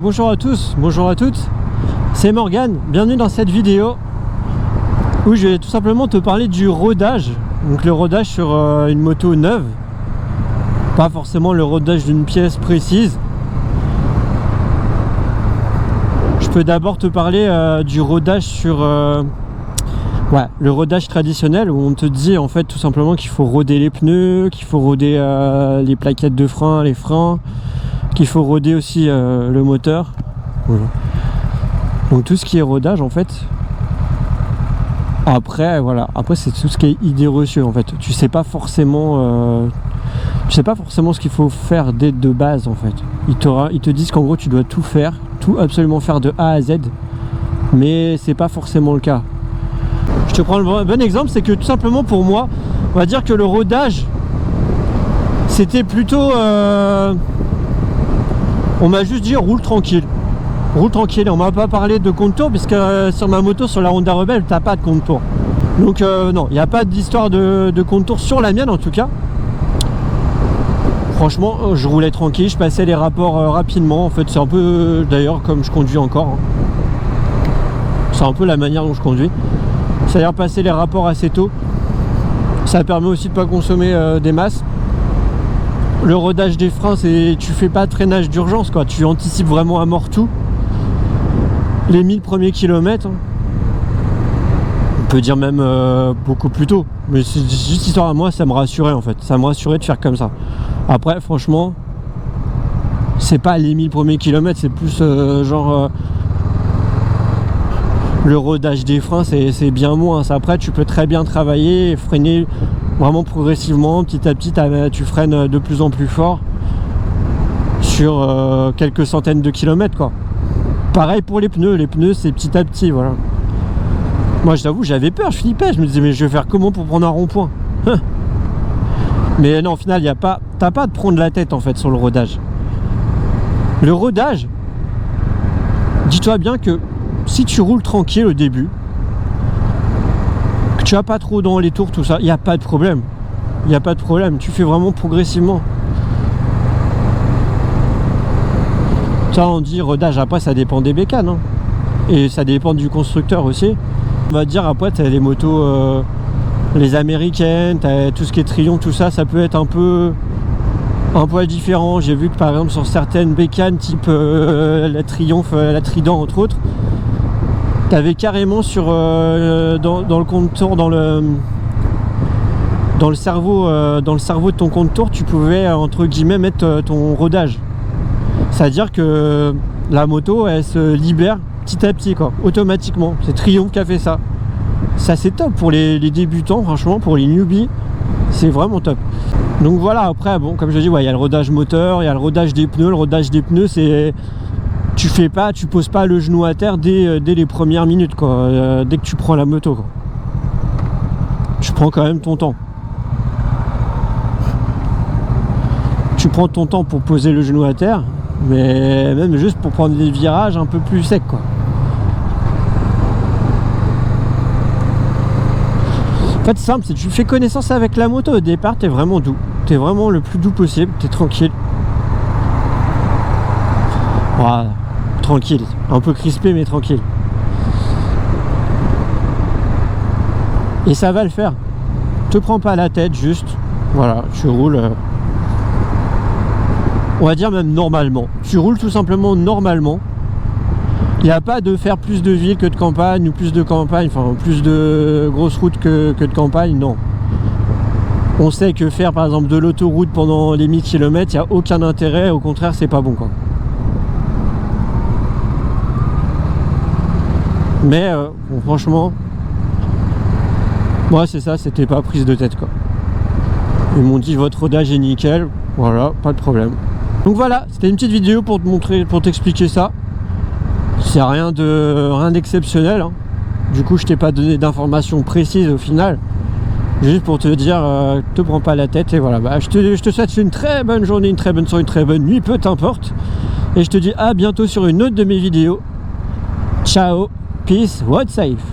Bonjour à tous, bonjour à toutes, c'est Morgane, bienvenue dans cette vidéo où je vais tout simplement te parler du rodage. Donc le rodage sur une moto neuve, pas forcément le rodage d'une pièce précise. Je peux d'abord te parler du rodage sur le rodage traditionnel, où on te dit en fait tout simplement qu'il faut roder les pneus, qu'il faut roder les plaquettes de frein, les freins, qu'il faut roder aussi le moteur. Voilà. Donc tout ce qui est rodage en fait. Après c'est tout ce qui est idée reçue en fait. Tu sais pas forcément ce qu'il faut faire dès de base en fait. Ils te disent qu'en gros tu dois tout faire, tout absolument faire de A à Z, mais c'est pas forcément le cas. Je te prends le bon exemple, c'est que tout simplement pour moi, on va dire que le rodage c'était plutôt on m'a juste dit roule tranquille, on m'a pas parlé de contour, puisque sur ma moto, sur la Honda Rebelle, t'as pas de contour. Donc non, il n'y a pas d'histoire de contour sur la mienne en tout cas. Franchement, je roulais tranquille, je passais les rapports rapidement. En fait, c'est un peu d'ailleurs comme je conduis encore. C'est un peu la manière dont je conduis. C'est-à-dire passer les rapports assez tôt. Ça permet aussi de pas consommer des masses. Le rodage des freins, c'est tu fais pas de freinage d'urgence quoi, tu anticipes vraiment à mort tout. Les 1000 premiers kilomètres, on peut dire même beaucoup plus tôt, mais c'est juste histoire à moi, ça me rassurait en fait, ça me rassurait de faire comme ça. Après franchement, c'est pas les 1000 premiers kilomètres, c'est plus le rodage des freins, c'est bien moins. Après tu peux très bien travailler et freiner vraiment progressivement, petit à petit tu freines de plus en plus fort sur quelques centaines de kilomètres quoi. Pareil pour les pneus c'est petit à petit, voilà. Moi je t'avoue j'avais peur, je flippais, je me disais mais je vais faire comment pour prendre un rond-point. Mais non, au final t'as pas de prendre la tête en fait sur le rodage. Le rodage, dis-toi bien que si tu roules tranquille au début, que tu vas pas trop dans les tours, tout ça, il n'y a pas de problème. Tu fais vraiment progressivement. Ça on dit rodage, après ça dépend des bécanes hein. Et ça dépend du constructeur aussi. On va dire après tu as les motos les américaines, tu as tout ce qui est Triomphe, tout ça, ça peut être un peu différent. J'ai vu que par exemple sur certaines bécanes type la Triomphe, la Trident entre autres, tu avais carrément sur dans le contour, dans le cerveau de ton contour, tu pouvais entre guillemets mettre ton rodage. C'est-à-dire que la moto elle se libère petit à petit quoi, automatiquement. C'est Triomphe qui a fait ça. Ça c'est top pour les débutants, franchement, pour les newbies, c'est vraiment top. Donc voilà, après bon, comme je dis, il y a le rodage moteur, il y a le rodage des pneus. Le rodage des pneus, c'est tu poses pas le genou à terre dès les premières minutes quoi, dès que tu prends la moto quoi. Tu prends quand même ton temps. Tu prends ton temps pour poser le genou à terre, mais même juste pour prendre des virages un peu plus secs quoi. En fait c'est simple, c'est tu fais connaissance avec la moto au départ, t'es vraiment doux, t'es vraiment le plus doux possible, t'es tranquille. Voilà, tranquille, un peu crispé mais tranquille. Et ça va le faire. Te prends pas la tête, juste voilà, tu roules. On va dire même normalement. Tu roules tout simplement normalement. Il n'y a pas de faire plus de ville que de campagne, ou plus de campagne, enfin plus de grosses routes que de campagne, non. On sait que faire par exemple de l'autoroute pendant les 1000 km, il n'y a aucun intérêt, au contraire c'est pas bon quoi. Mais bon, franchement, moi c'est ça, c'était pas prise de tête quoi. Ils m'ont dit votre rodage est nickel, voilà, pas de problème. Donc voilà, c'était une petite vidéo pour te montrer, pour t'expliquer ça. C'est rien d'exceptionnel hein. Du coup je t'ai pas donné d'informations précises au final, juste pour te dire te prends pas la tête. Et voilà, je te souhaite une très bonne journée, une très bonne soirée, une très bonne nuit, peu importe. Et je te dis à bientôt sur une autre de mes vidéos. Ciao, peace, ride safe.